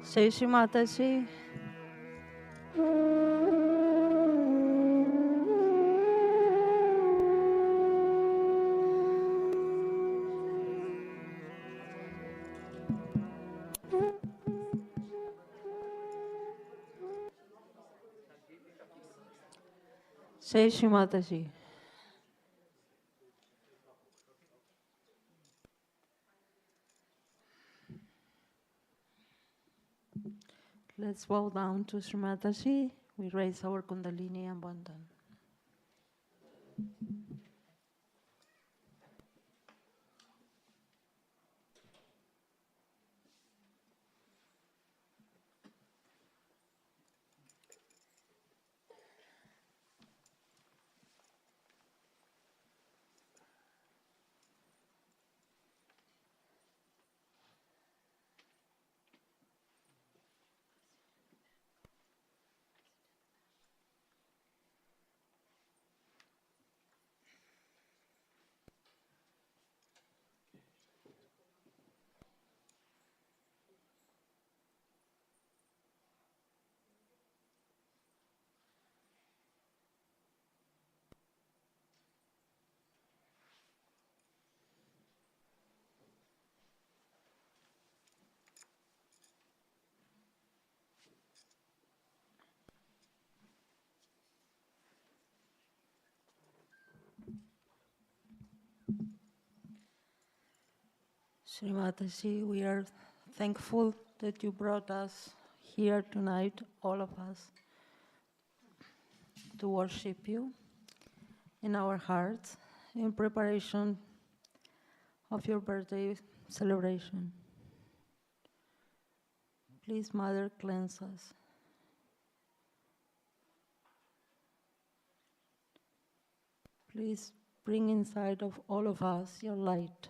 Shree Mataji. Shree Mataji. Let's bow down to Shree Mataji. We raise our Kundalini and Bandhan. Shree Mataji, we are thankful that you brought us here tonight, all of us, to worship you in our hearts in preparation of your birthday celebration. Please, Mother, cleanse us. Please bring inside of all of us your light.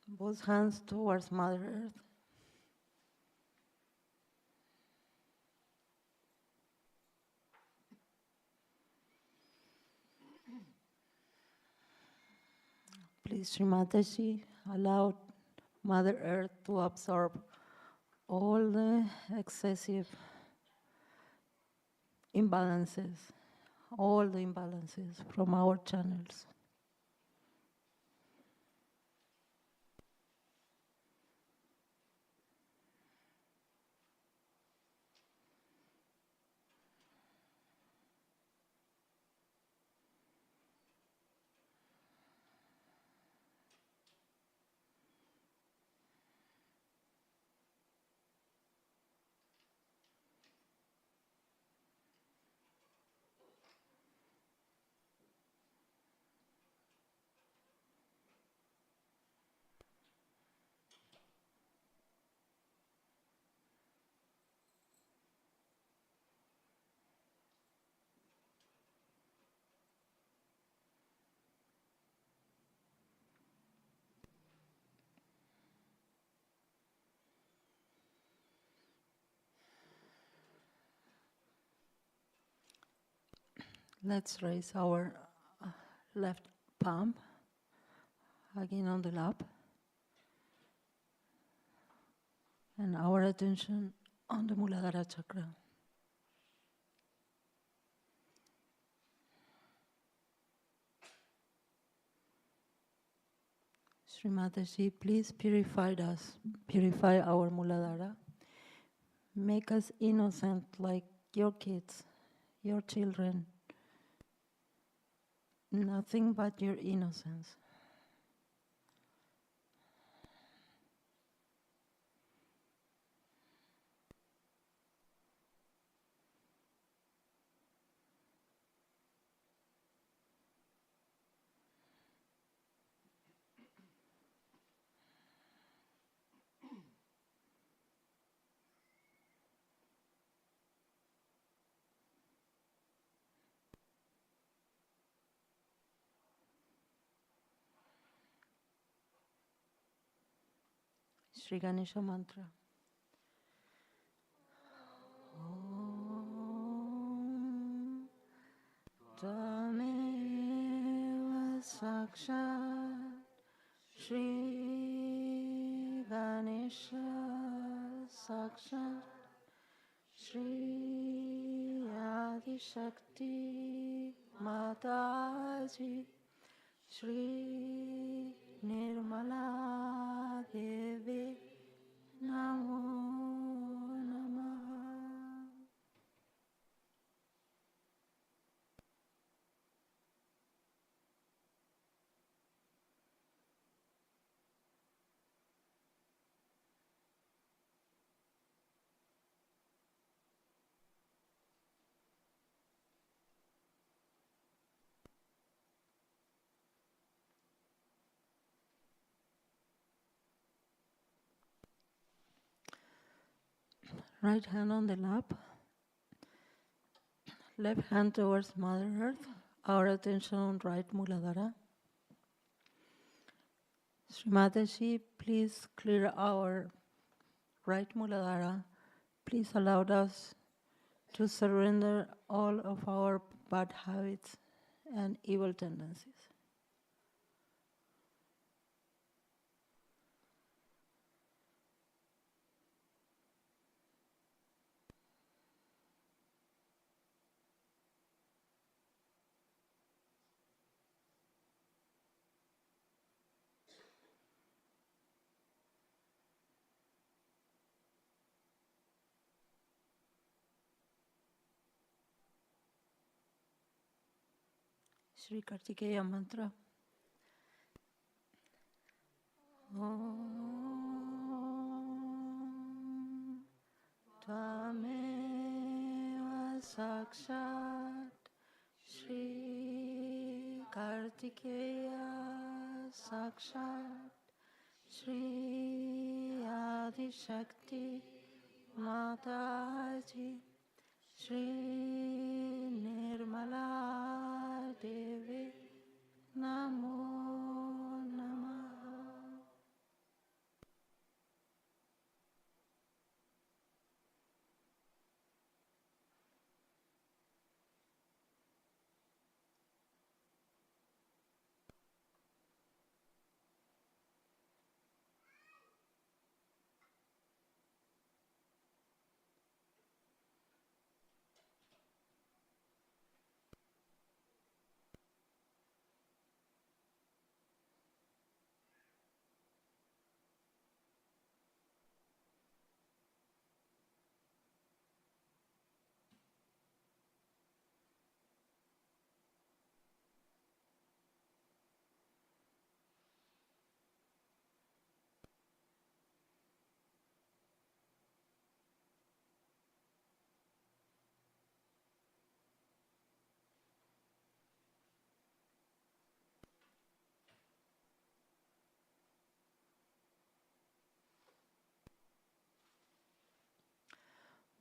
Both hands towards Mother Earth. Please, Shree Mataji, allow Mother Earth to absorb all the excessive imbalances, all the imbalances from our channels. Let's raise our left palm again on the lap and our attention on the Muladhara chakra. Shree Mataji, please purify us, purify our Muladhara. Make us innocent like your kids, your children. Nothing but your innocence. Shri Ganesha mantra. Om Tameva Sakshat Shri Ganesha Sakshat Shri Adi Shakti Mataji Shri Nirmala Devi Namo Namaha. Right hand on the lap, left hand towards Mother Earth, our attention on right Muladhara. Shree Mataji, please clear our right Muladhara. Please allow us to surrender all of our bad habits and evil tendencies. Shri Kartikeya mantra. Om Tvameva Sakshat Shri Kartikeya Sakshat Shri Adi Shakti Mataji Shri Nirmala Devi Namo Namaha.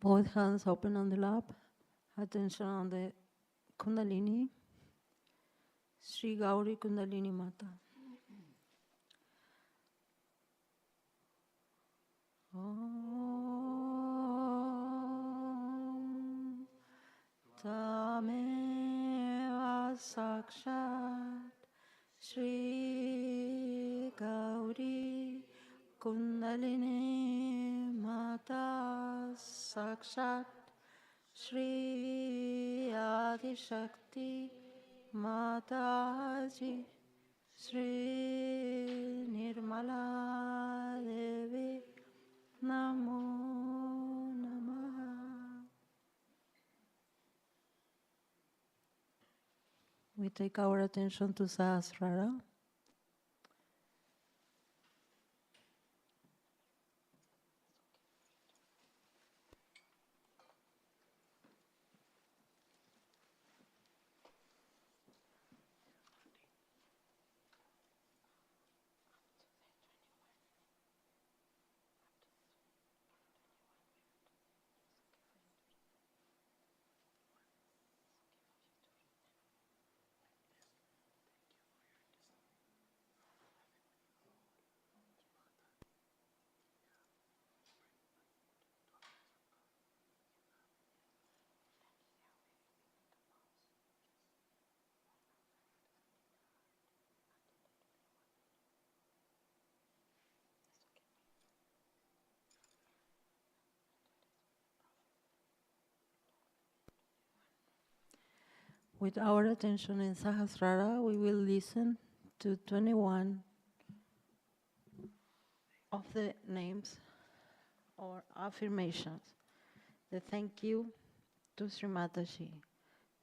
Both hands open on the lap, attention on the Kundalini, Sri Gauri Kundalini Mata. Om Tameva Sakshat Shri Gauri Kundalini Mata Sakshat Shri Adi Shakti Mataji Shri Nirmala Devi Namo Namaha. We take our attention to Sahasrara. With our attention in Sahasrara, we will listen to 21 of the names or affirmations. The thank you to Shree Mataji.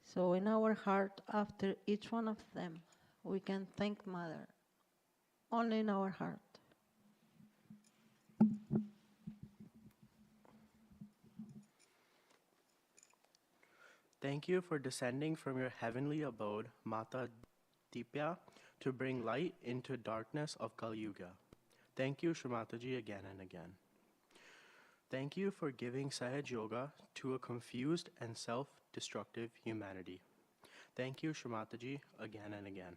So in our heart, after each one of them, we can thank Mother, only in our heart. Thank you for descending from your heavenly abode, Mata Dipya, to bring light into darkness of Kali Yuga. Thank you, Shree Mataji, again and again. Thank you for giving Sahaj Yoga to a confused and self-destructive humanity. Thank you, Shree Mataji, again and again.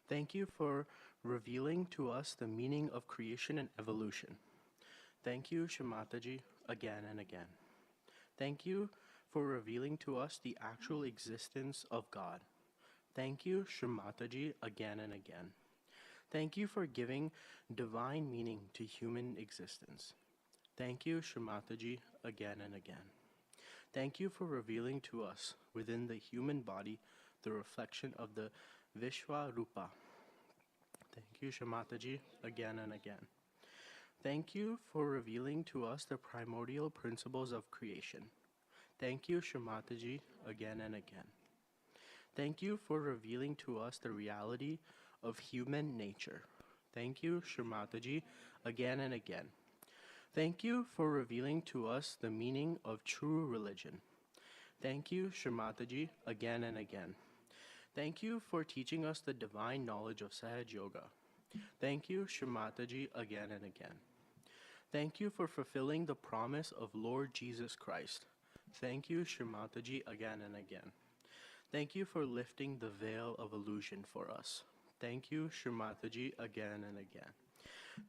Thank you for revealing to us the meaning of creation and evolution. Thank you, Shree Mataji, again and again. Thank you for revealing to us the actual existence of God. Thank you, Shree Mataji, again and again. Thank you for giving divine meaning to human existence. Thank you, Shree Mataji, again and again. Thank you for revealing to us within the human body the reflection of the Vishwa Rupa. Thank you, Shree Mataji, again and again. Thank you for revealing to us the primordial principles of creation. Thank you, Shree Mataji, again and again. Thank you for revealing to us the reality of human nature. Thank you, Shree Mataji, again and again. Thank you for revealing to us the meaning of true religion. Thank you, Shree Mataji, again and again. Thank you for teaching us the divine knowledge of Sahaj Yoga. Thank you, Shree Mataji, again and again. Thank you for fulfilling the promise of Lord Jesus Christ. Thank you, Shree Mataji, again and again. Thank you for lifting the veil of illusion for us. Thank you, Shree Mataji, again and again.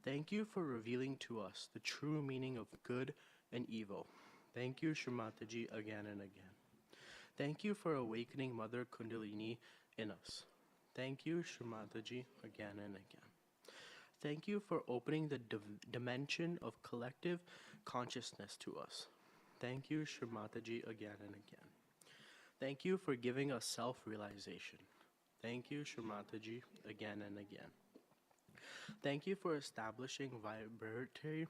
Thank you for revealing to us the true meaning of good and evil. Thank you, Shree Mataji, again and again. Thank you for awakening Mother Kundalini in us. Thank you, Shree Mataji, again and again. Thank you for opening the dimension of collective consciousness to us. Thank you, Shree Mataji, again and again. Thank you for giving us self-realization. Thank you, Shree Mataji, again and again. Thank you for establishing vibratory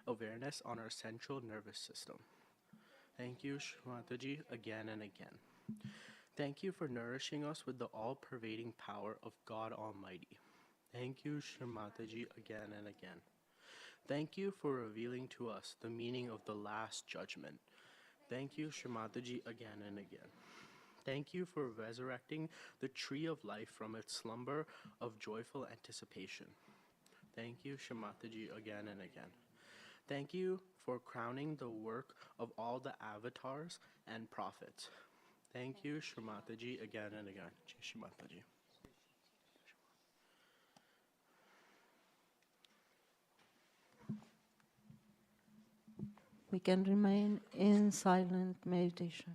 awareness on our central nervous system. Thank you, Shree Mataji, again and again. Thank you for nourishing us with the all-pervading power of God Almighty. Thank you, Shree Mataji, again and again. Thank you for revealing to us the meaning of the Last Judgment. Thank you, Shree Mataji, again and again. Thank you for resurrecting the tree of life from its slumber of joyful anticipation. Thank you, Shree Mataji, again and again. Thank you for crowning the work of all the avatars and prophets. Thank you, Shree Mataji, again and again. Jai Shree Mataji. We can remain in silent meditation.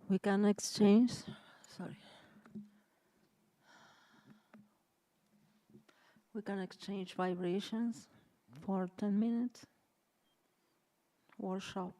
We can exchange, sorry. We can exchange vibrations for 10 minutes. Workshop.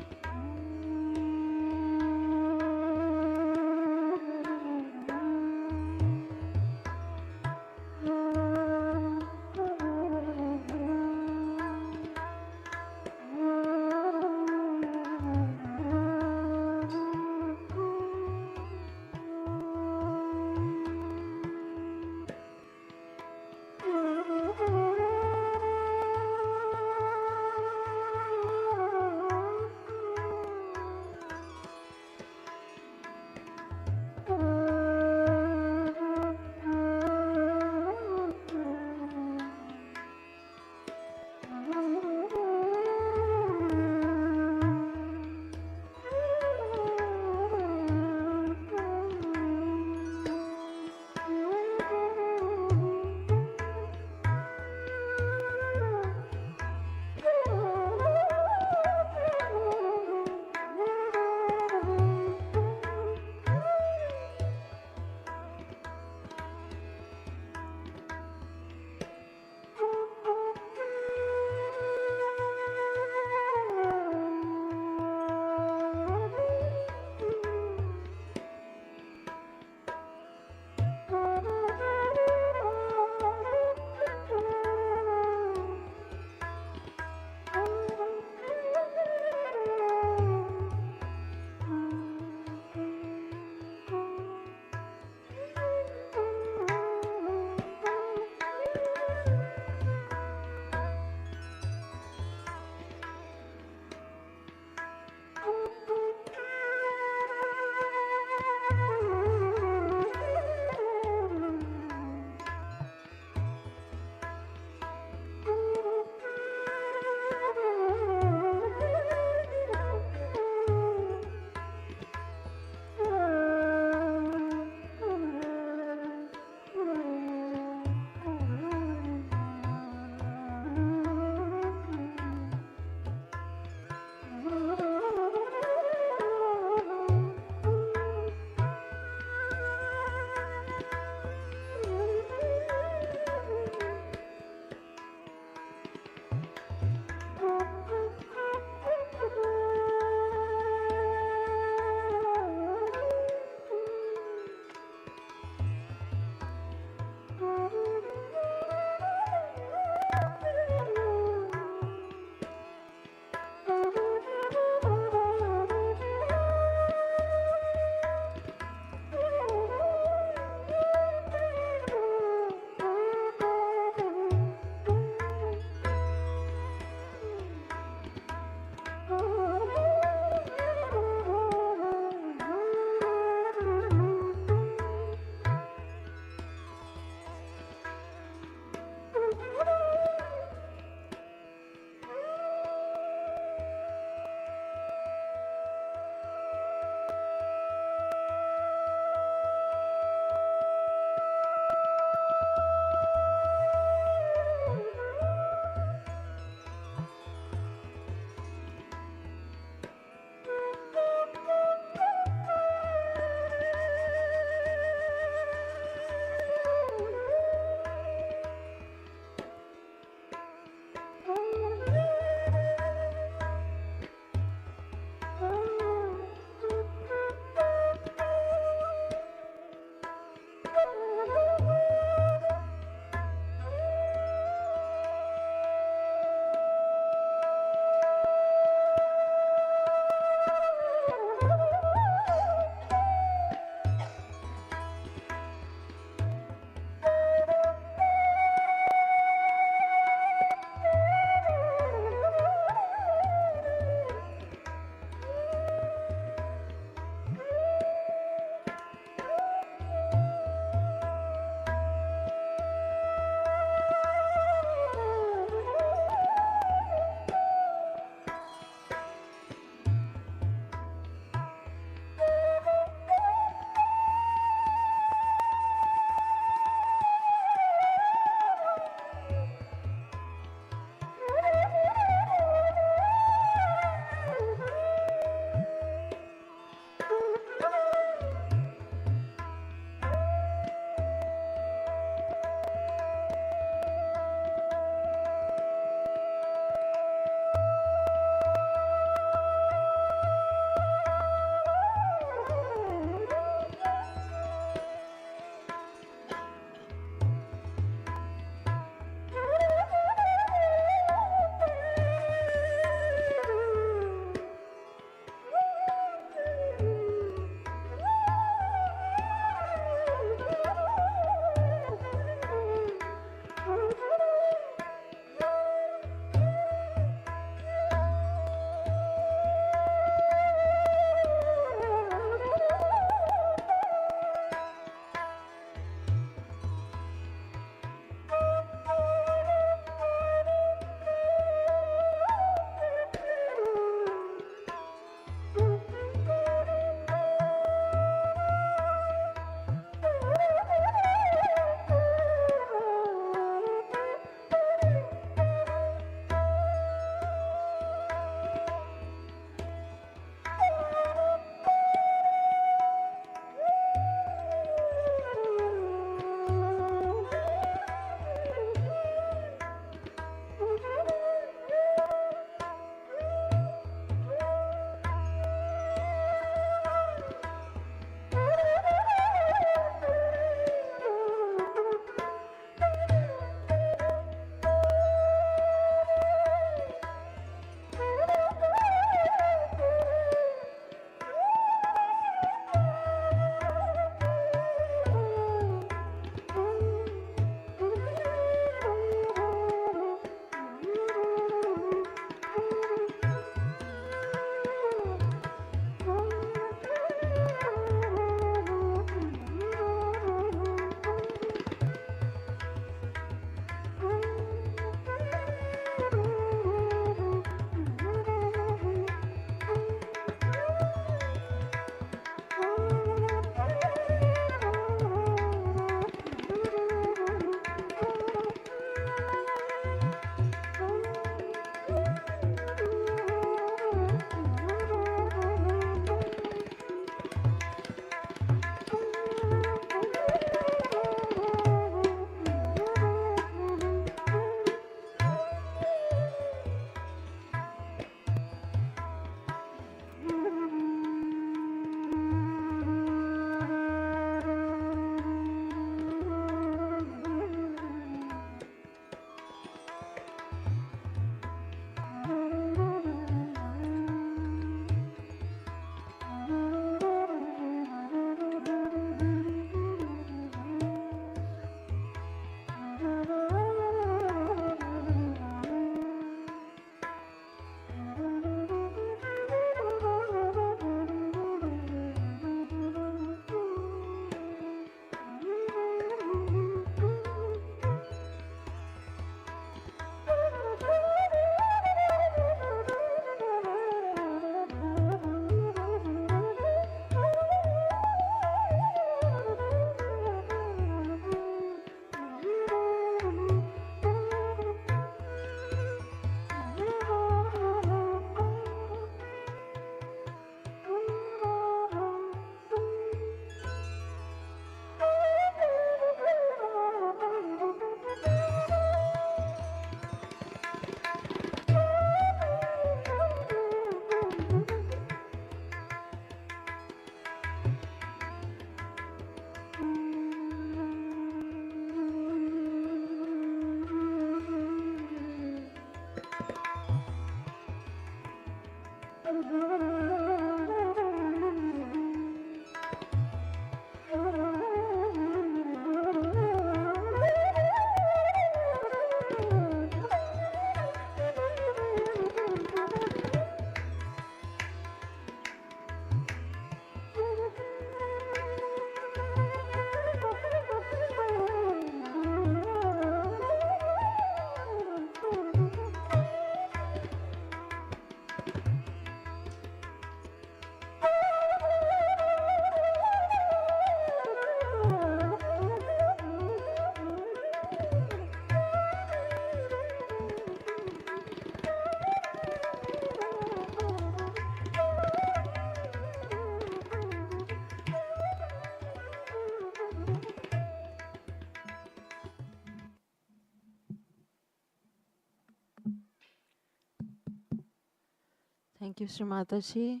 Thank you, Shree Mataji.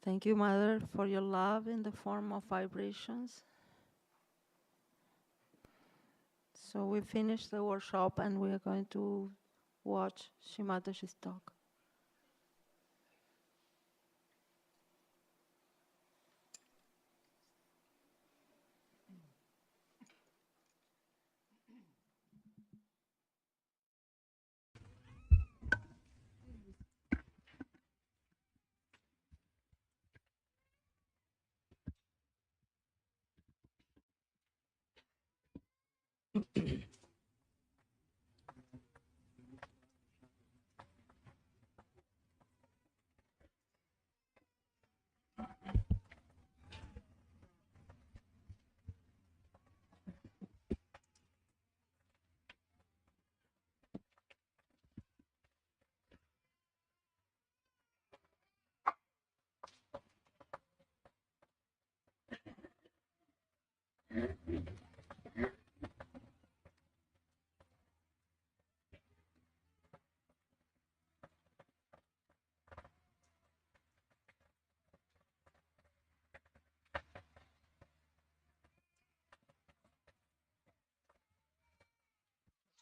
Thank you, Mother, for your love in the form of vibrations. So we finished the workshop and we are going to watch Shree Mataji's talk.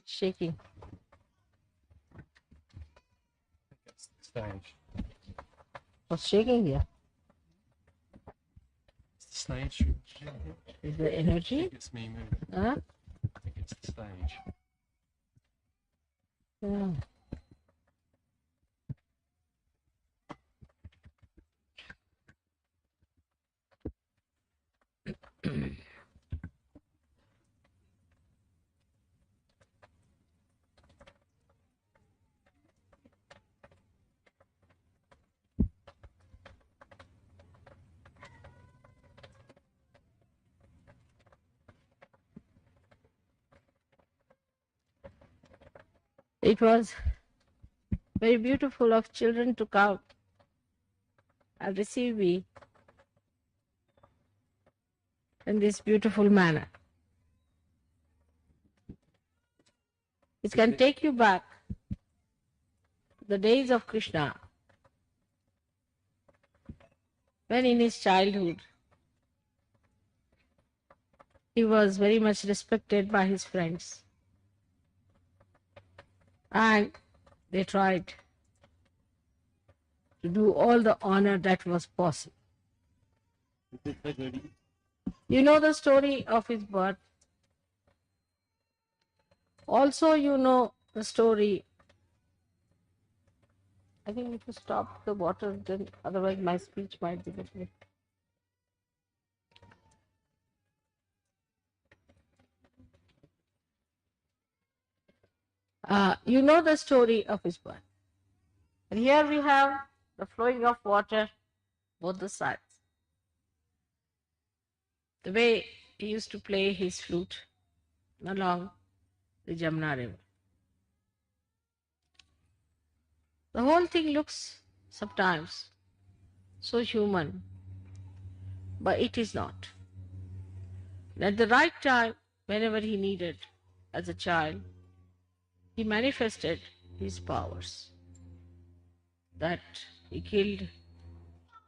Shaking. Stage. What's shaking here? It's the stage. Is the I energy? think it's me moving. Huh? I think it's the stage. Yeah. It was very beautiful of children to come and receive me in this beautiful manner. It can take you back to the days of Krishna, when in his childhood he was very much respected by his friends. And they tried to do all the honor that was possible. You know the story of his birth. Also, you know the story. I think if you stop the water, then otherwise my speech might be different. You know the story of his birth. And here we have the flowing of water both the sides. The way he used to play his flute along the Jamna River. The whole thing looks sometimes so human, but it is not. And at the right time, whenever he needed, as a child, he manifested his powers. That he killed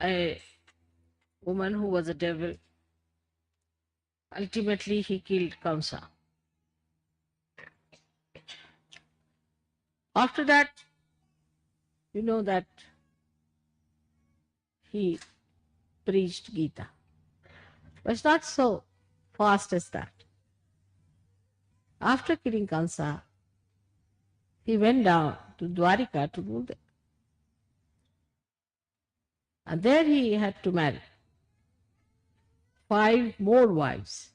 a woman who was a devil. Ultimately, he killed Kamsa. After that, you know that he preached Gita. But it's not so fast as that. After killing Kamsa, he went down to Dwarika to rule there. And there he had to marry 5 more wives.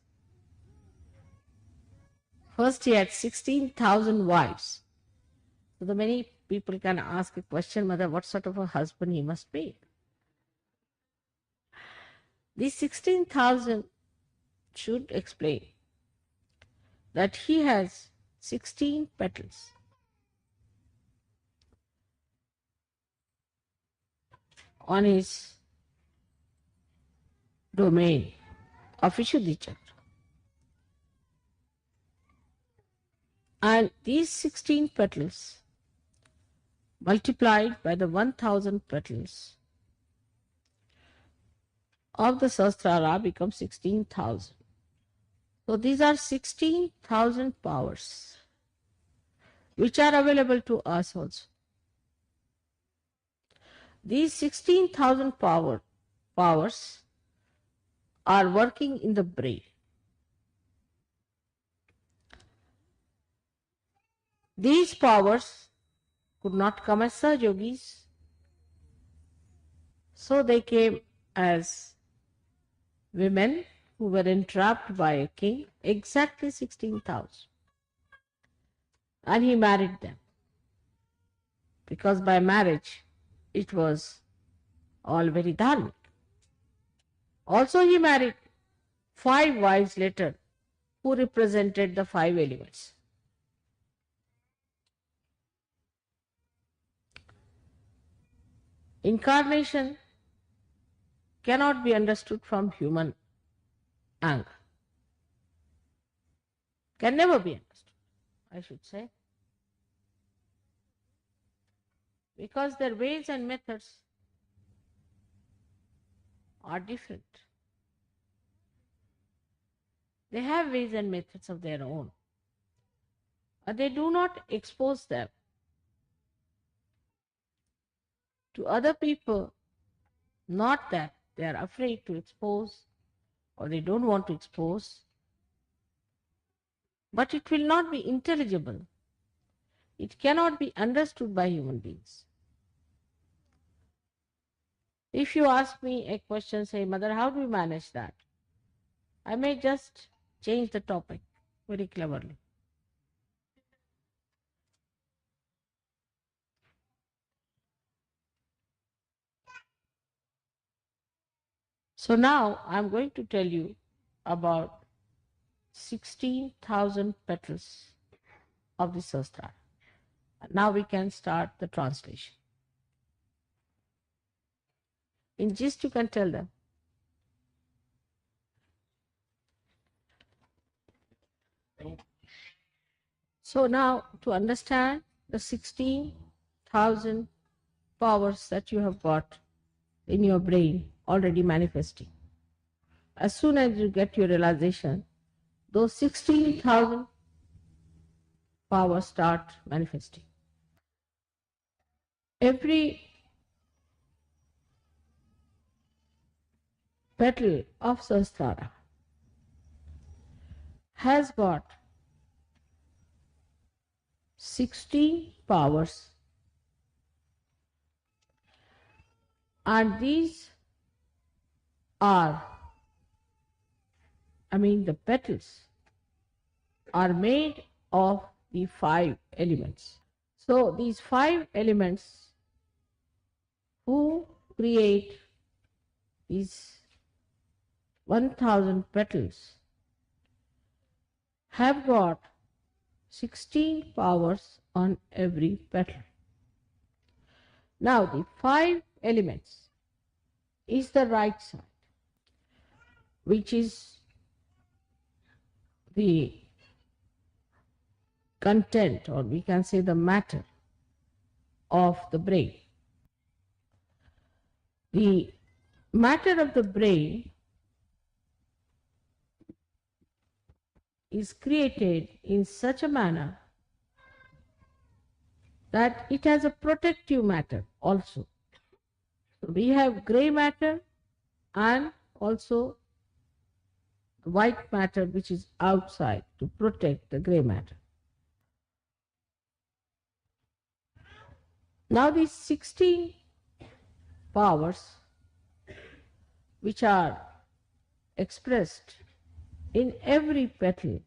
First, he had 16,000 wives. So the many people can ask a question, Mother, what sort of a husband he must be? These 16,000 should explain that he has 16 petals. On his domain of Vishuddhi Chakra. And these 16 petals multiplied by the 1000 petals of the Sahasrara become 16,000. So these are 16,000 powers which are available to us also. These 16,000 powers are working in the brain. These powers could not come as Sahaja-yogis, so they came as women who were entrapped by a king, exactly 16,000. And he married them, because by marriage it was all very dharmic. Also he married 5 wives later who represented the 5 elements. Incarnation cannot be understood from human angle. Can never be understood, I should say. Because their ways and methods are different. They have ways and methods of their own. But they do not expose them to other people, not that they are afraid to expose or they don't want to expose, but it will not be intelligible. It cannot be understood by human beings. If you ask me a question, say, Mother, how do you manage that? I may just change the topic very cleverly. So now I'm going to tell you about 16,000 petals of the Sahasrara. Now we can start the translation. In gist, you can tell them. So now, to understand the 16,000 powers that you have got in your brain already manifesting, as soon as you get your realization, those 16,000 powers start manifesting. Every petal of Sahasrara has got 16 powers, and these are, the petals are made of the 5 elements. So these 5 elements who create these 1000 petals have got 16 powers on every petal. Now the 5 elements is the right side, which is the content, or we can say the matter of the brain. The matter of the brain is created in such a manner that it has a protective matter also. So we have grey matter and also white matter, which is outside to protect the grey matter. Now these 16 powers which are expressed in every petal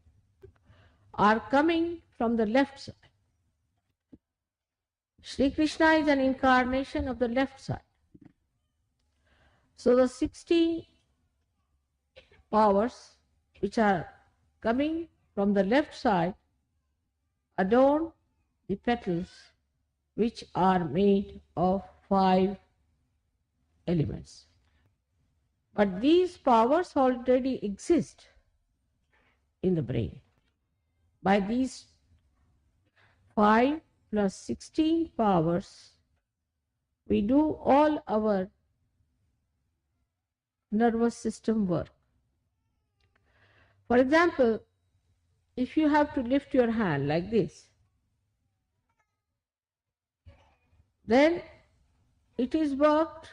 are coming from the left side. Sri Krishna is an incarnation of the left side. So the 16 powers which are coming from the left side adorn the petals which are made of 5 elements. But these powers already exist in the brain. By these 5 plus 16 powers, we do all our nervous system work. For example, if you have to lift your hand like this, then it is worked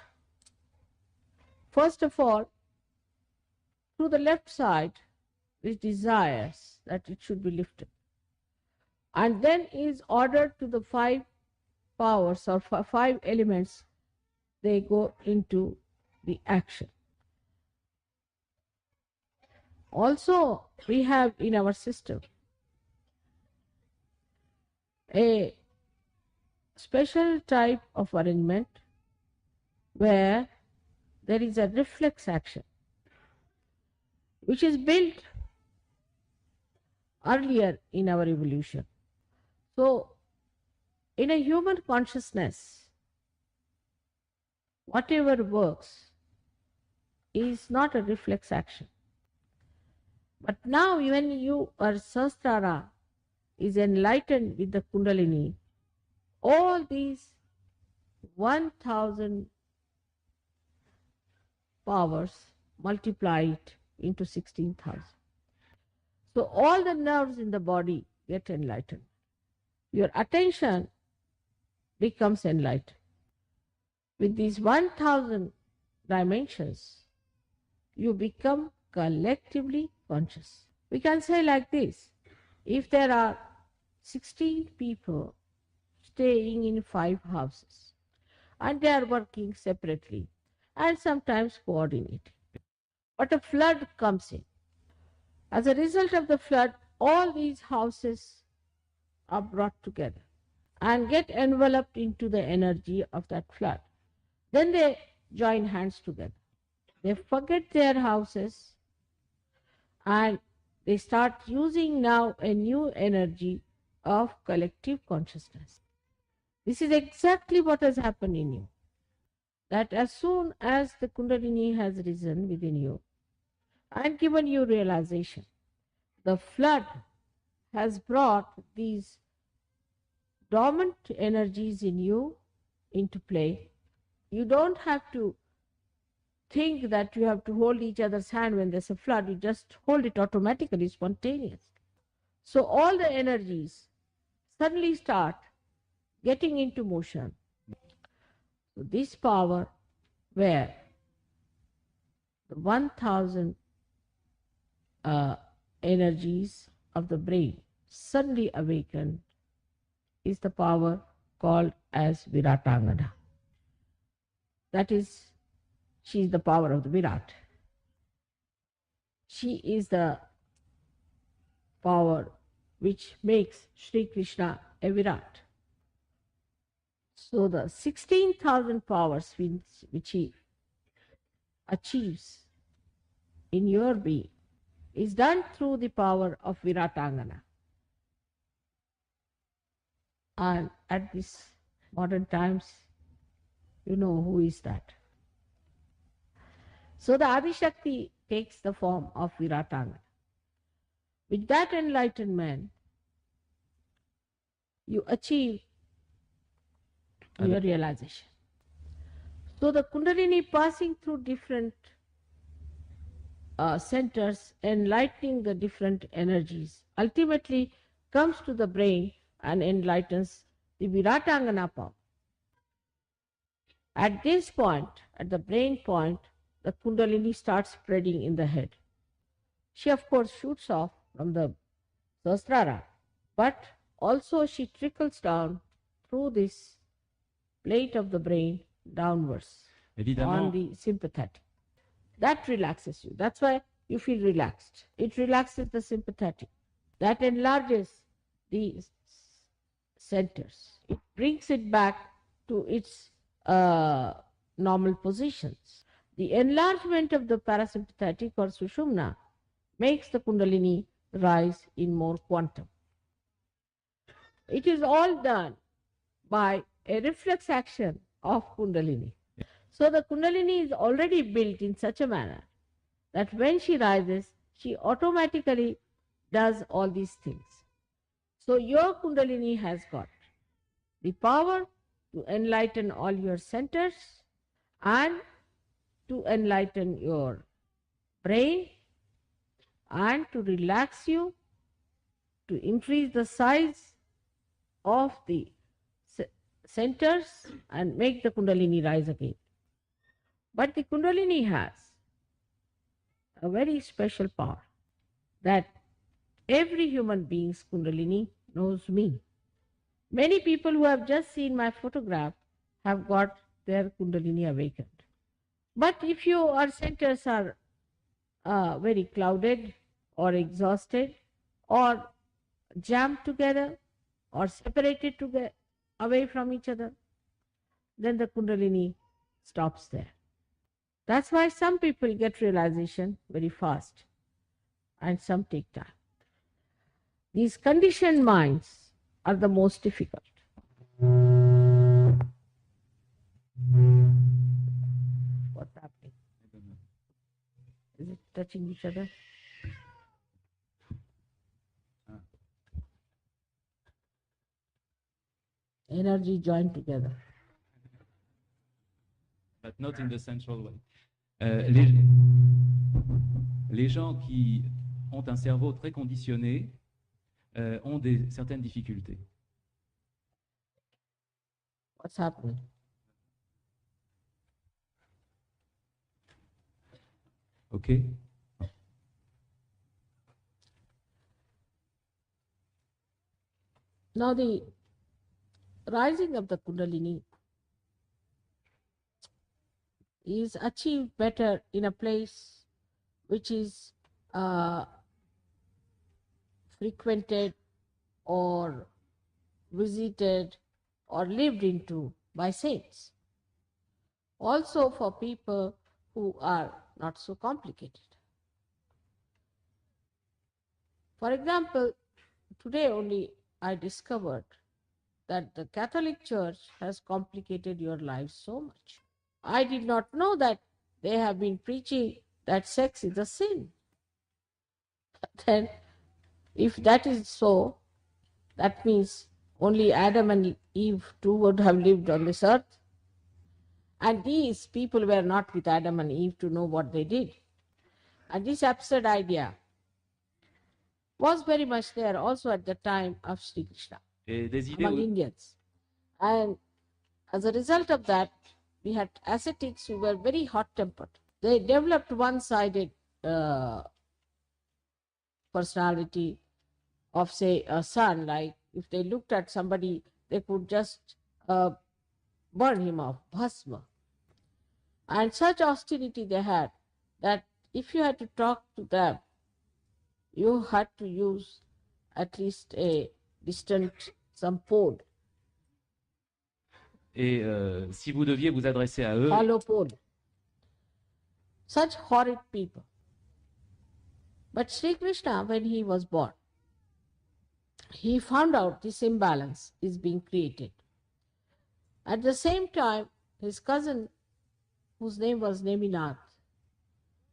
first of all through the left side, which desires that it should be lifted, and then is ordered to the 5 powers or 5 elements. They go into the action. Also, we have in our system a special type of arrangement where there is a reflex action which is built earlier in our evolution. So, in a human consciousness, whatever works is not a reflex action. But now, when your Sahasrara is enlightened with the Kundalini, all these 1000 powers multiply it into 16,000. So all the nerves in the body get enlightened. Your attention becomes enlightened. With these 1000 dimensions, you become collectively conscious. We can say like this: if there are 16 people staying in 5 houses and they are working separately and sometimes coordinating, but a flood comes in. As a result of the flood, all these houses are brought together and get enveloped into the energy of that flood. Then they join hands together. They forget their houses and they start using now a new energy of collective consciousness. This is exactly what has happened in you. That as soon as the Kundalini has risen within you and given you realization, the flood has brought these dormant energies in you into play. You don't have to think that you have to hold each other's hand when there's a flood. You just hold it automatically, spontaneously. So all the energies suddenly start getting into motion. So this power where the 1000 energies of the brain suddenly awaken is the power called as Viratangana. That is, she is the power of the Virat. She is the power which makes Sri Krishna a Virat. So the 16,000 powers which he achieves in your being is done through the power of Viratangana. And at this modern times, you know who is that. So the Adishakti takes the form of Viratangana. With that enlightenment, you achieve your realization. So the Kundalini passing through different centers, enlightening the different energies, ultimately comes to the brain and enlightens the Viratangana power. At this point, at the brain point, the Kundalini starts spreading in the head. She of course shoots off from the Sahasrara, but also she trickles down through this plate of the brain downwards on the sympathetic. That relaxes you. That's why you feel relaxed. It relaxes the sympathetic. That enlarges the centers. It brings it back to its normal positions. The enlargement of the parasympathetic or Sushumna makes the Kundalini rise in more quantum. It is all done by a reflex action of Kundalini. So the Kundalini is already built in such a manner that when she rises, she automatically does all these things. So your Kundalini has got the power to enlighten all your centers and to enlighten your brain and to relax you, to increase the size of the centers and make the Kundalini rise again. But the Kundalini has a very special power that every human being's Kundalini knows me. Many people who have just seen my photograph have got their Kundalini awakened. But if your centers are very clouded or exhausted or jammed together or separated together away from each other, then the Kundalini stops there. That's why some people get realization very fast and some take time. These conditioned minds are the most difficult. What's happening? Is it touching each other? Energy joined together. But not in the central way. Les gens qui ont un cerveau très conditionné ont certaines difficultés. What's happening? Okay. Now the rising of the Kundalini is achieved better in a place which is frequented or visited or lived into by saints. Also for people who are not so complicated. For example, today only I discovered that the Catholic Church has complicated your life so much. I did not know that they have been preaching that sex is a sin. Then, if that is so, that means only Adam and Eve too would have lived on this earth. And these people were not with Adam and Eve to know what they did. And this absurd idea was very much there also at the time of Sri Krishna among Indians. And as a result of that, we had ascetics who were very hot-tempered. They developed one-sided personality of, say, a sun. Like if they looked at somebody, they could just burn him off, bhasma. And such austerity they had that if you had to talk to them, you had to use at least a distant, some pod. Et si vous deviez vous adresser à eux, Hollow pod. Such horrid people. But Sri Krishna, when he was born, he found out this imbalance is being created. At the same time, his cousin, whose name was Neminath,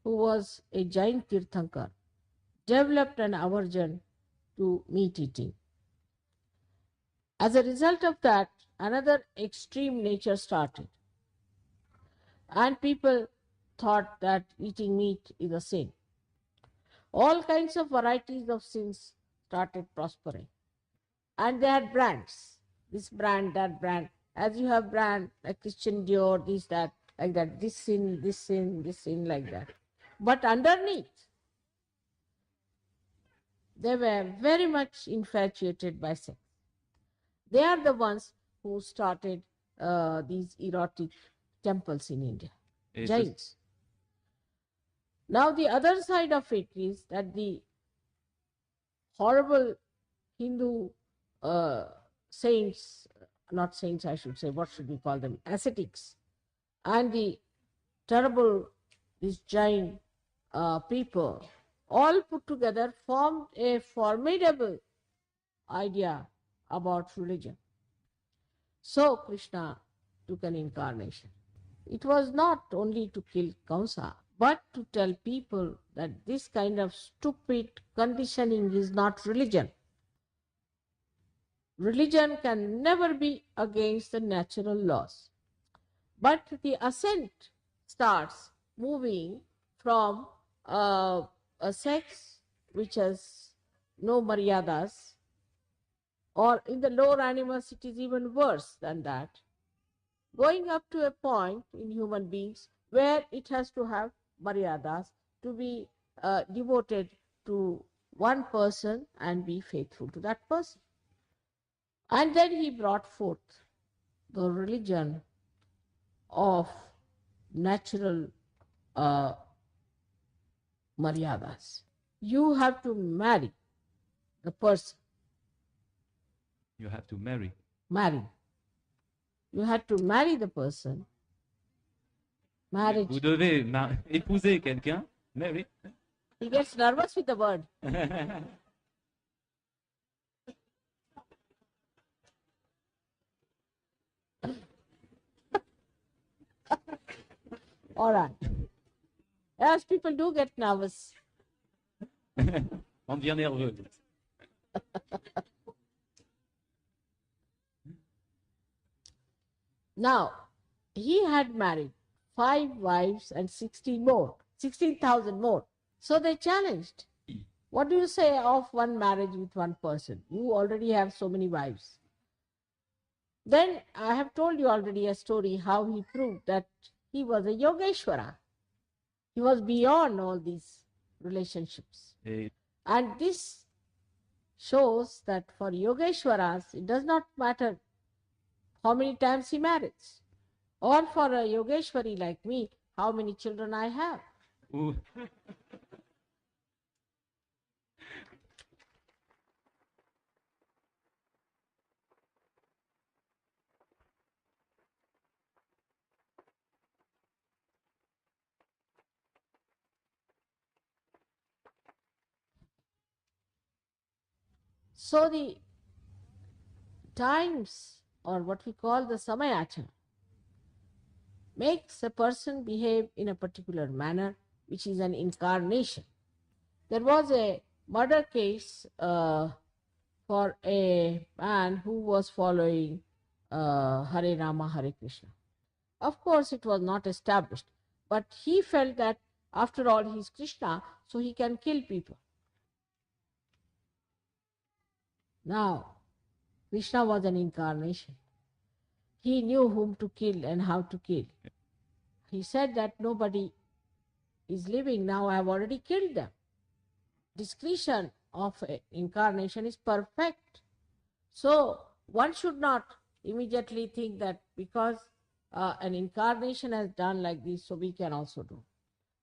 who was a Jain Tirthankar, developed an aversion to meat eating. As a result of that, another extreme nature started. And people thought that eating meat is a sin. All kinds of varieties of sins started prospering. And they had brands. This brand, that brand. As you have brand, like Christian Dior, this, that, like that. This sin, this sin, this sin, like that. But underneath, they were very much infatuated by sex. They are the ones who started these erotic temples in India, Jains. Now the other side of it is that the horrible Hindu saints, not saints I should say, what should we call them, ascetics, and the terrible, these Jain people, all put together formed a formidable idea about religion. So Krishna took an incarnation. It was not only to kill Kamsa, but to tell people that this kind of stupid conditioning is not religion. Religion can never be against the natural laws. But the ascent starts moving from a sex which has no maryadas, or in the lower animals it is even worse than that, going up to a point in human beings where it has to have maryadas to be devoted to one person and be faithful to that person. And then he brought forth the religion of natural maryadas. You have to marry the person. You have to marry. Marry. You have to marry the person. Marriage. Vous devez épouser quelqu'un. Marry. He gets nervous with the word. All right. As people do get nervous. On devient nerveux. Now, he had married 5 wives and 16,000 more. So they challenged. What do you say of one marriage with one person? You already have so many wives. Then I have told you already a story how he proved that he was a Yogeshwara. He was beyond all these relationships. And this shows that for Yogeshwaras, it does not matter how many times he marries. Or for a Yogeshwari like me, how many children I have. Ouh. So the times, or what we call the Samayachara, makes a person behave in a particular manner, which is an incarnation. There was a murder case for a man who was following Hare Rama, Hare Krishna. Of course, it was not established, but he felt that after all, he is Krishna, so he can kill people. Now, Krishna was an incarnation. He knew whom to kill and how to kill. He said that nobody is living now, I have already killed them. Discretion of incarnation is perfect. So, one should not immediately think that because an incarnation has done like this, so we can also do.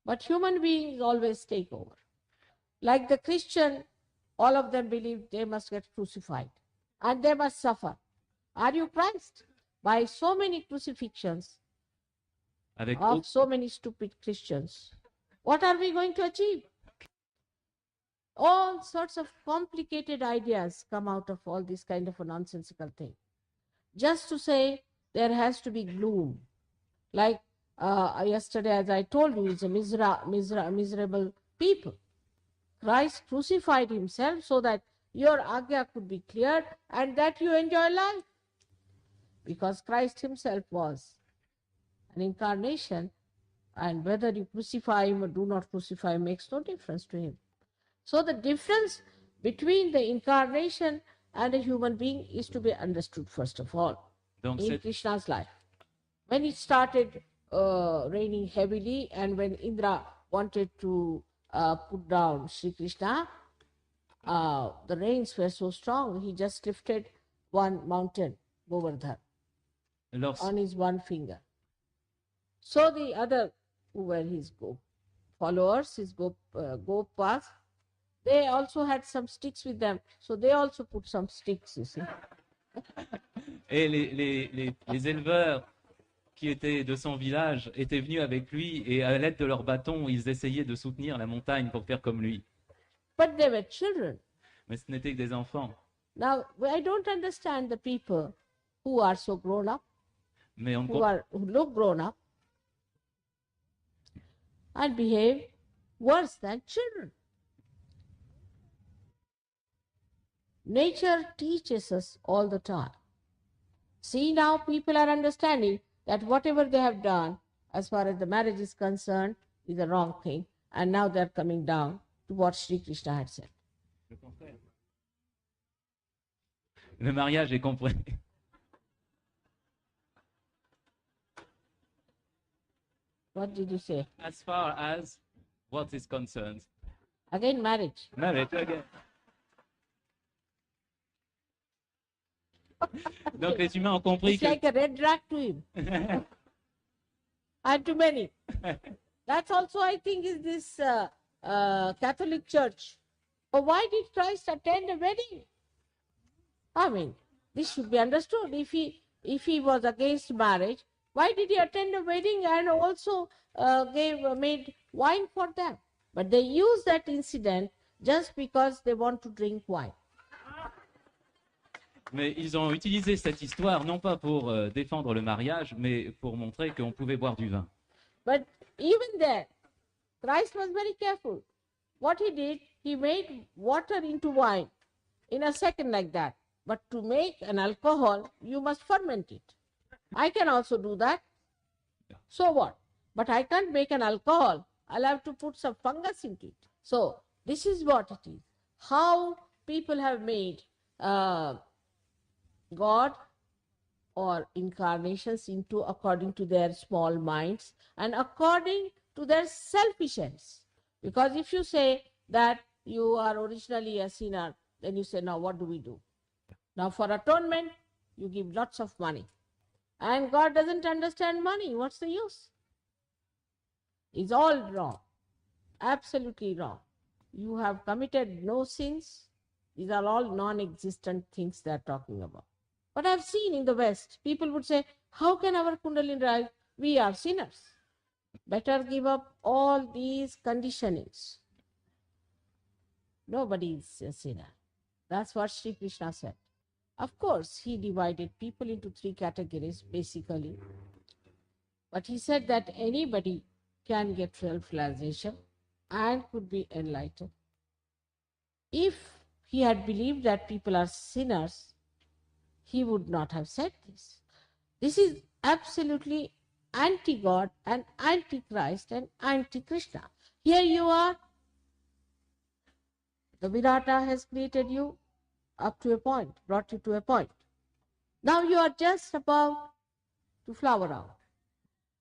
But human beings always take over. Like the Christian, all of them believe they must get crucified and they must suffer. Are you Christ? By so many crucifixions of so many stupid Christians, what are we going to achieve? All sorts of complicated ideas come out of all this kind of a nonsensical thing. Just to say there has to be gloom. Like yesterday, as I told you, it's a miserable people. Christ crucified himself so that your agya could be cleared and that you enjoy life. Because Christ himself was an incarnation, and whether you crucify him or do not crucify him makes no difference to him. So the difference between the incarnation and a human being is to be understood first of all in Krishna's life. When it started raining heavily and when Indra wanted to put down Sri Krishna, the rains were so strong, he just lifted one mountain, Govardhan, on his one finger. So the other, who were his followers, his Gopas, they also had some sticks with them. So they also put some sticks, you see. Et les éleveurs qui étaient de son village étaient venus avec lui et à l'aide de leurs bâtons, ils essayaient de soutenir la montagne pour faire comme lui. But they were children. Mais ce n'étaient que des enfants. Now, I don't understand the people who are so grown up, who look grown up and behave worse than children. Nature teaches us all the time. See, now people are understanding that whatever they have done as far as the marriage is concerned is a wrong thing, and now they are coming down to what Sri Krishna had said. Le contraire. Le mariage est compris. What did you say? As far as what is concerned. Again, marriage. Marriage, again. Donc les humains ont compris It's que... like a red rag to him and to many. That's also, I think, is this Catholic Church. But why did Christ attend a wedding? I mean, this should be understood. If he was against marriage, why did he attend a wedding and also made wine for them? But they use that incident just because they want to drink wine. Mais ils ont utilisé cette histoire non pas pour défendre le mariage, mais pour montrer qu'on pouvait boire du vin. But even there, Christ was very careful. What he did, he made water into wine in a second like that. But to make an alcohol, you must ferment it. I can also do that. So what? But I can't make an alcohol. I'll have to put some fungus into it. So this is what it is. How people have made God or incarnations into according to their small minds and according to their selfish ends. Because if you say that you are originally a sinner, then you say, now what do we do? Now for atonement, you give lots of money. And God doesn't understand money. What's the use? It's all wrong. Absolutely wrong. You have committed no sins. These are all non-existent things they're talking about. But I've seen in the West, people would say, how can our Kundalini rise? We are sinners. Better give up all these conditionings. Nobody is a sinner. That's what Sri Krishna said. Of course, he divided people into three categories, basically. But he said that anybody can get self-realization and could be enlightened. If he had believed that people are sinners, he would not have said this. This is absolutely anti-God and anti-Christ and anti-Krishna. Here you are. The Virata has created you up to a point, brought you to a point. Now you are just about to flower out.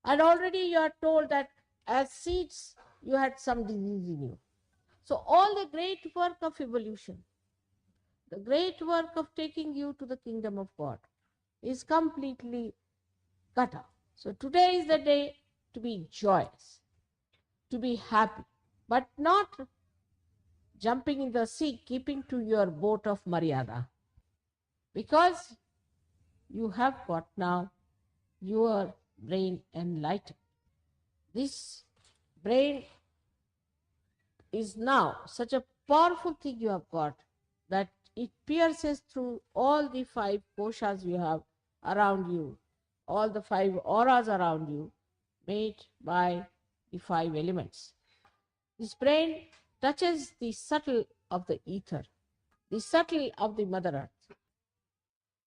And already you are told that as seeds, you had some disease in you. So all the great work of evolution, the great work of taking you to the kingdom of God is completely cut off. So today is the day to be joyous, to be happy, but not jumping in the sea, keeping to your boat of Maryada. Because you have got now your brain enlightened. This brain is now such a powerful thing you have got that it pierces through all the 5 koshas you have around you, all the 5 auras around you, made by the 5 elements. This brain touches the subtle of the ether, the subtle of the Mother Earth,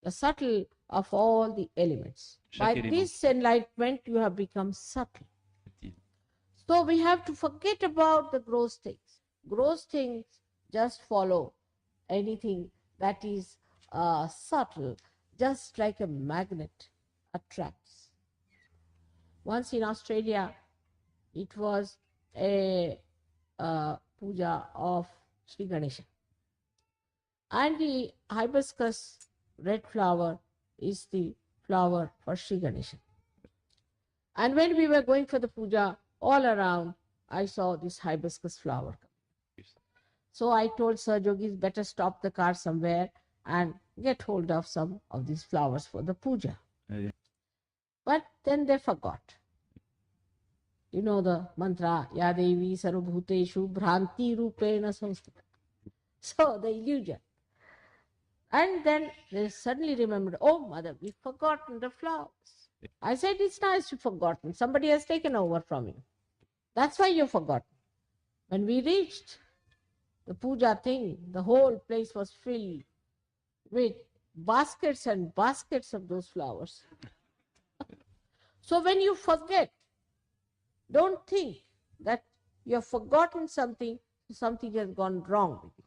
the subtle of all the elements. By this enlightenment, you have become subtle. So we have to forget about the gross things. Gross things just follow anything that is subtle, just like a magnet attracts. Once in Australia, it was a puja of Sri Ganesha. And the hibiscus red flower is the flower for Sri Ganesha. And when we were going for the puja, all around, I saw this hibiscus flower. So I told Sir Jogis, better stop the car somewhere and get hold of some of these flowers for the puja. But then they forgot. You know the mantra, Ya Devi Sarvabhuteshu Bhranti Rupena Samstita. So the illusion. And then they suddenly remembered, oh mother, we've forgotten the flowers. I said, it's nice you've forgotten. Somebody has taken over from you. That's why you've forgotten. When we reached the puja thing, the whole place was filled with baskets and baskets of those flowers. So when you forget, don't think that you have forgotten something, something has gone wrong with you.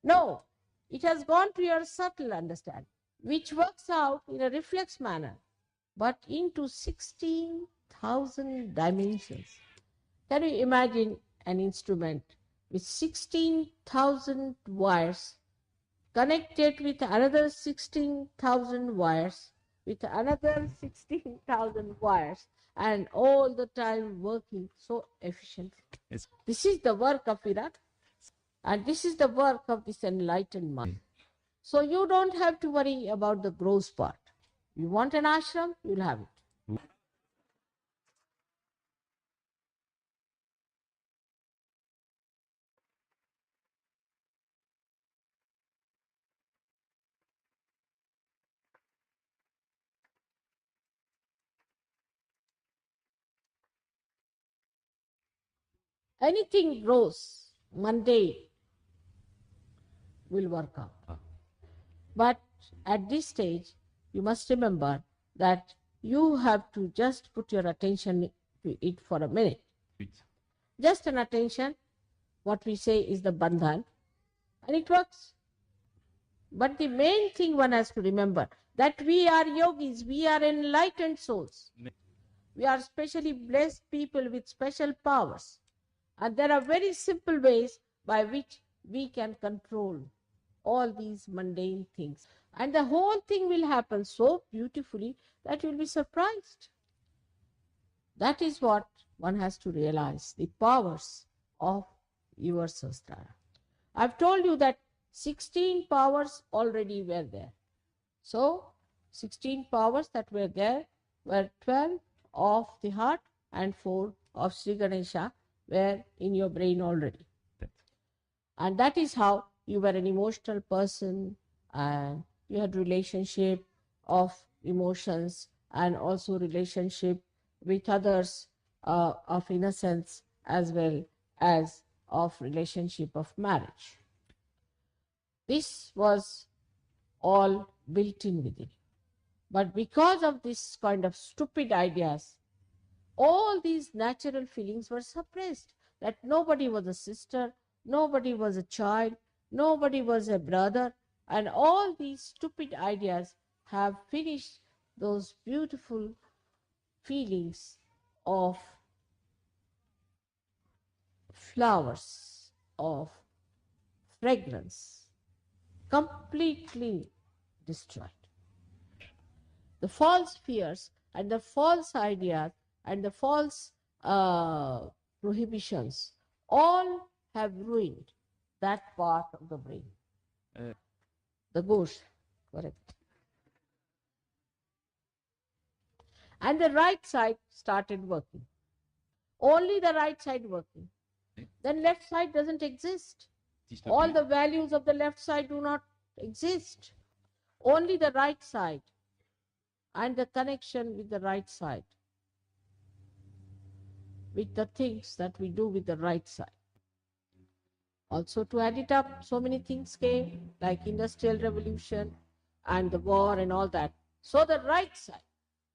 No, it has gone to your subtle understanding, which works out in a reflex manner, but into 16,000 dimensions. Can you imagine an instrument with 16,000 wires connected with another 16,000 wires, with another 16,000 wires, and all the time working so efficiently? Yes. This is the work of Virat, and this is the work of this enlightened mind. So you don't have to worry about the gross part. You want an ashram, you'll have it. Anything gross, mundane, will work out. But at this stage, you must remember that you have to just put your attention to it for a minute. Just an attention, what we say is the bandhan, and it works. But the main thing one has to remember, that we are yogis, we are enlightened souls. We are specially blessed people with special powers. And there are very simple ways by which we can control all these mundane things. And the whole thing will happen so beautifully that you'll be surprised. That is what one has to realize, the powers of your Sahasrara. I've told you that 16 powers already were there. So, 16 powers that were there were 12 of the heart and 4 of Sri Ganesha were in your brain already. And that is how you were an emotional person, and you had relationship of emotions and also relationship with others of innocence, as well as of relationship of marriage. This was all built in within. But because of this kind of stupid ideas, all these natural feelings were suppressed. That nobody was a sister, nobody was a child, nobody was a brother, and all these stupid ideas have finished those beautiful feelings of flowers, of fragrance, completely destroyed. The false fears and the false ideas and the false prohibitions all have ruined that part of the brain. The gosh, correct. And the right side started working. Only the right side working. Then left side doesn't exist. All the values of the left side do not exist. Only the right side and the connection with the right side, with the things that we do with the right side. Also, to add it up, so many things came, like Industrial Revolution and the war and all that. So the right side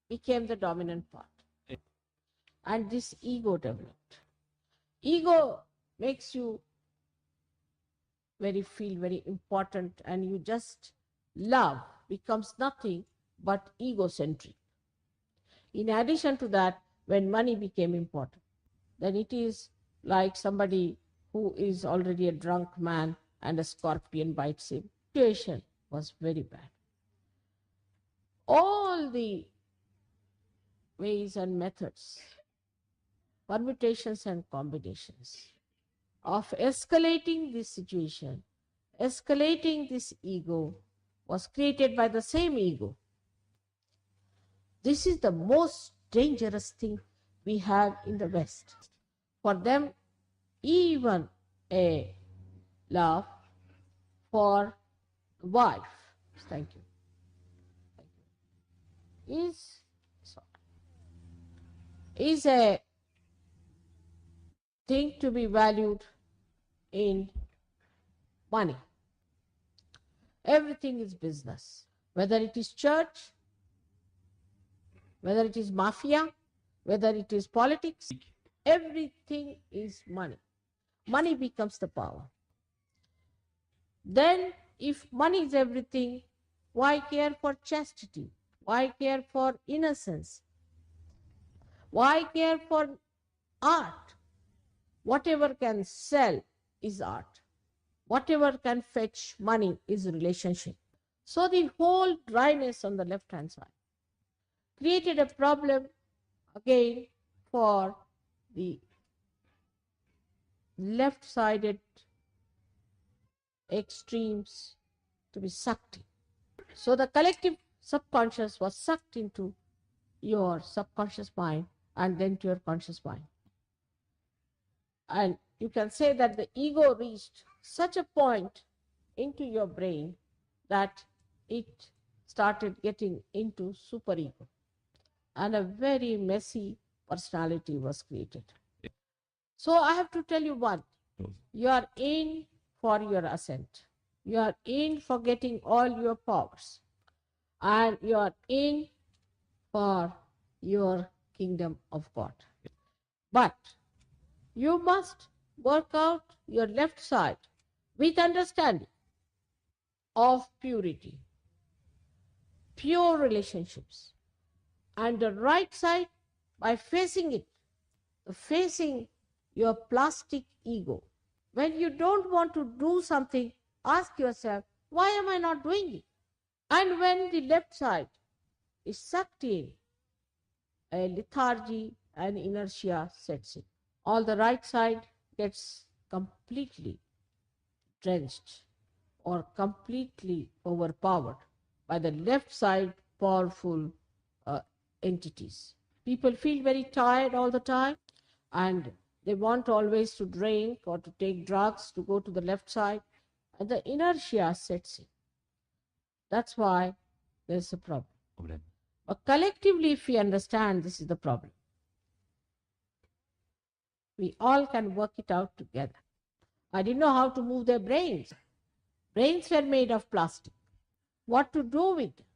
became the dominant part. And this ego developed. Ego makes you feel very important, and you just love becomes nothing but egocentric. In addition to that, when money became important, then it is like somebody who is already a drunk man and a scorpion bites him. The situation was very bad. All the ways and methods, permutations and combinations of escalating this situation, escalating this ego, was created by the same ego. This is the most dangerous thing we have in the West. For them, even a love for wife, thank you, is a thing to be valued in money. Everything is business. Whether it is church, whether it is mafia, whether it is politics, everything is money. Money becomes the power. Then, if money is everything, why care for chastity? Why care for innocence? Why care for art? Whatever can sell is art. Whatever can fetch money is relationship. So the whole dryness on the left-hand side created a problem again for the left-sided extremes to be sucked in. So the collective subconscious was sucked into your subconscious mind and then to your conscious mind. And you can say that the ego reached such a point into your brain that it started getting into superego. And a very messy personality was created. So I have to tell you one, you are in for your ascent. You are in for getting all your powers. And you are in for your kingdom of God. But you must work out your left side with understanding of purity, pure relationships, and the right side by facing it, facing your plastic ego. When you don't want to do something, ask yourself, why am I not doing it? And when the left side is sucked in, a lethargy and inertia sets in. All the right side gets completely drenched or completely overpowered by the left side powerful entities. People feel very tired all the time and they want always to drink or to take drugs to go to the left side, and the inertia sets in. That's why there's a problem. But collectively, if we understand this is the problem, we all can work it out together. I didn't know how to move their brains. Brains were made of plastic. What to do with them?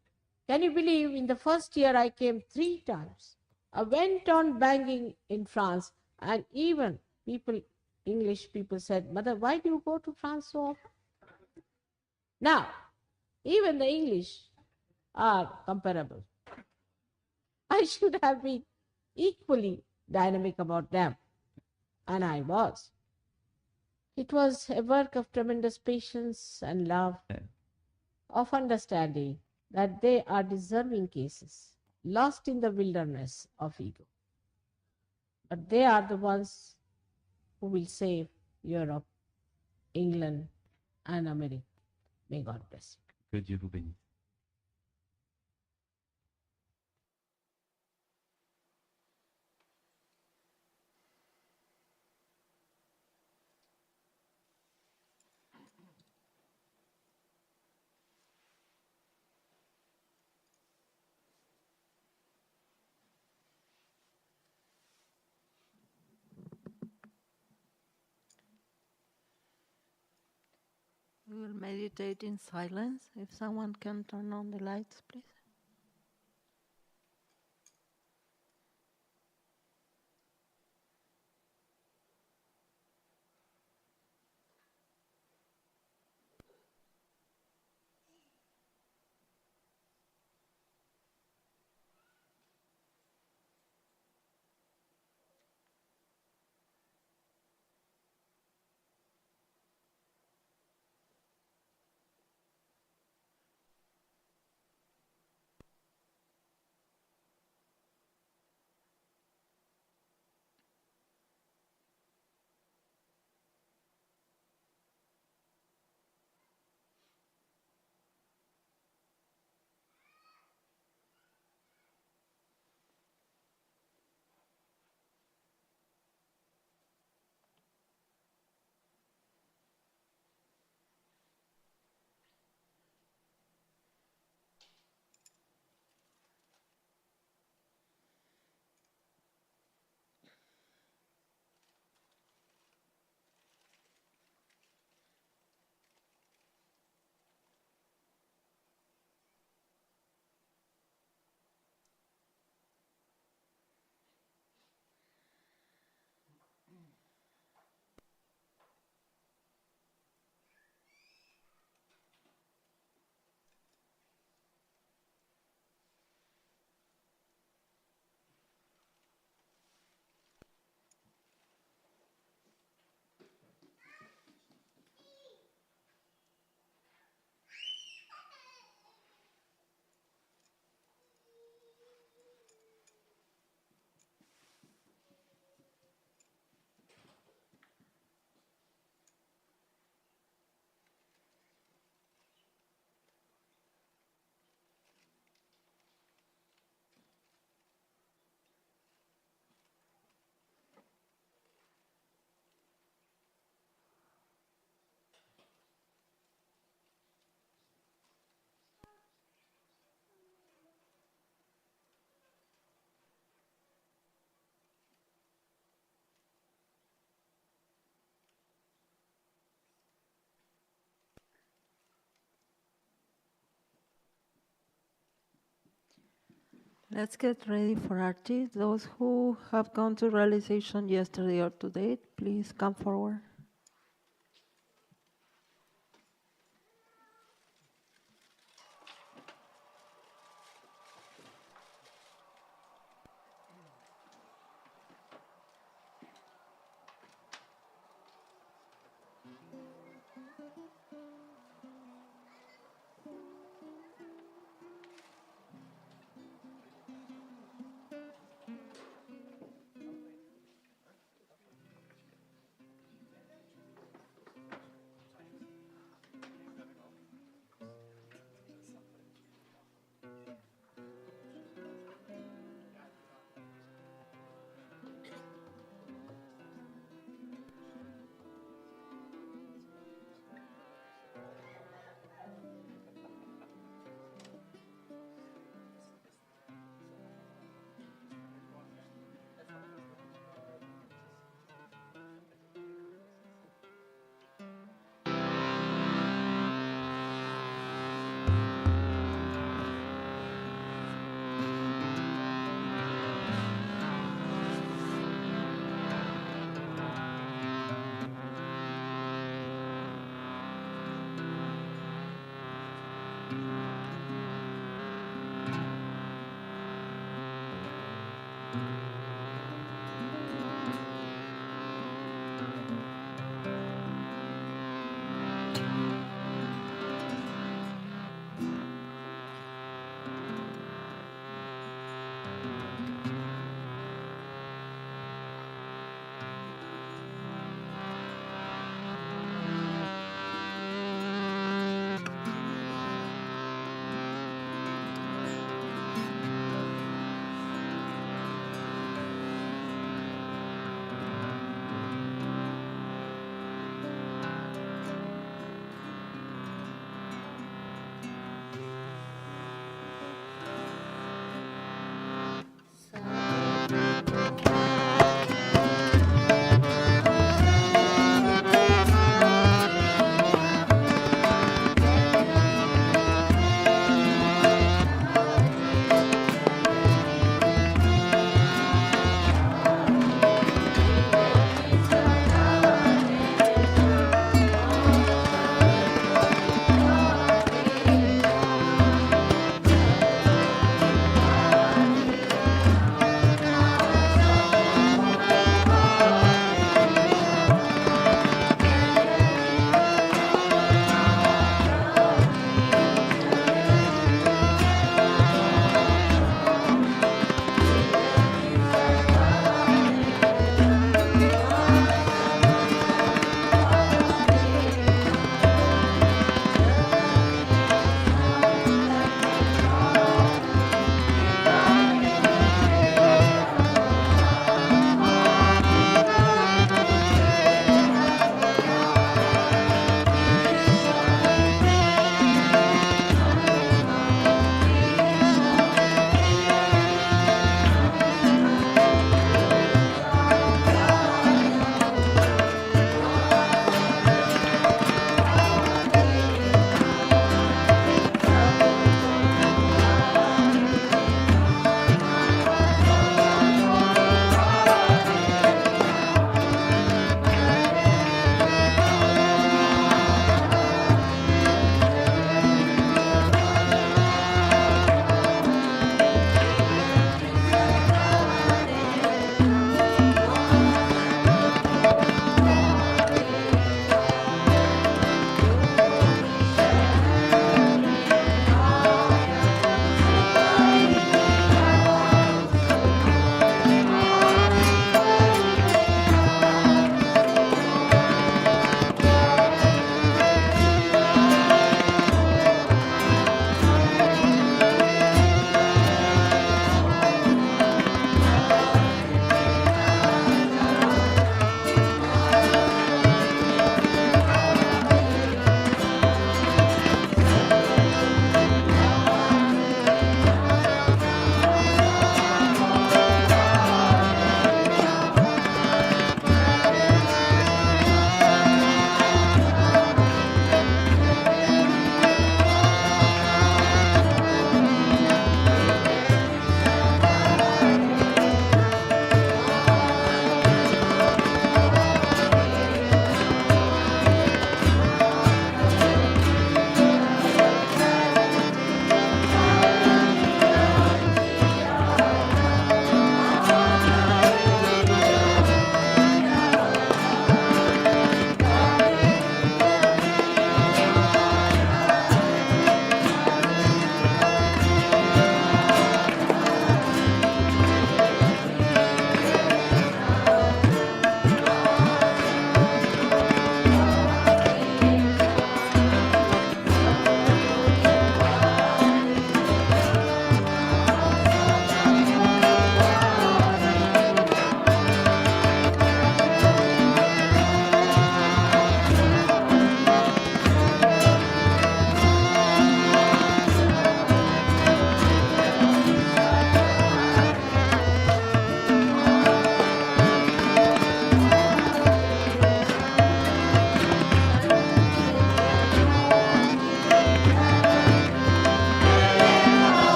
Can you believe in the first year I came 3 times? I went on banging in France, and even people, English people said, Mother, why do you go to France so often? Now, even the English are comparable. I should have been equally dynamic about them, and I was. It was a work of tremendous patience and love, of understanding that they are deserving cases, lost in the wilderness of ego. But they are the ones who will save Europe, England, and America. May God bless you. Que Dieu vous bénisse. We will meditate in silence. If someone can turn on the lights, please. Let's get ready for Arti. Those who have gone to realization yesterday or today, please come forward.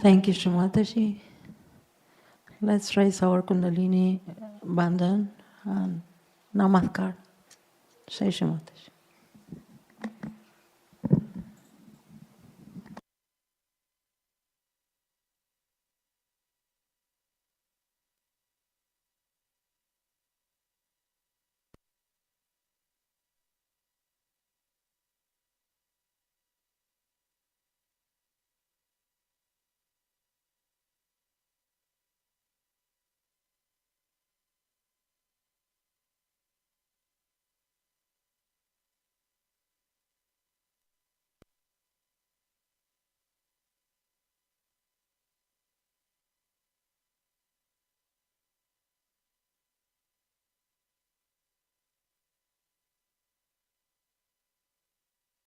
Thank you, Shree Mataji. Let's raise our Kundalini bandhan and Namaskar. Say Shree Mataji.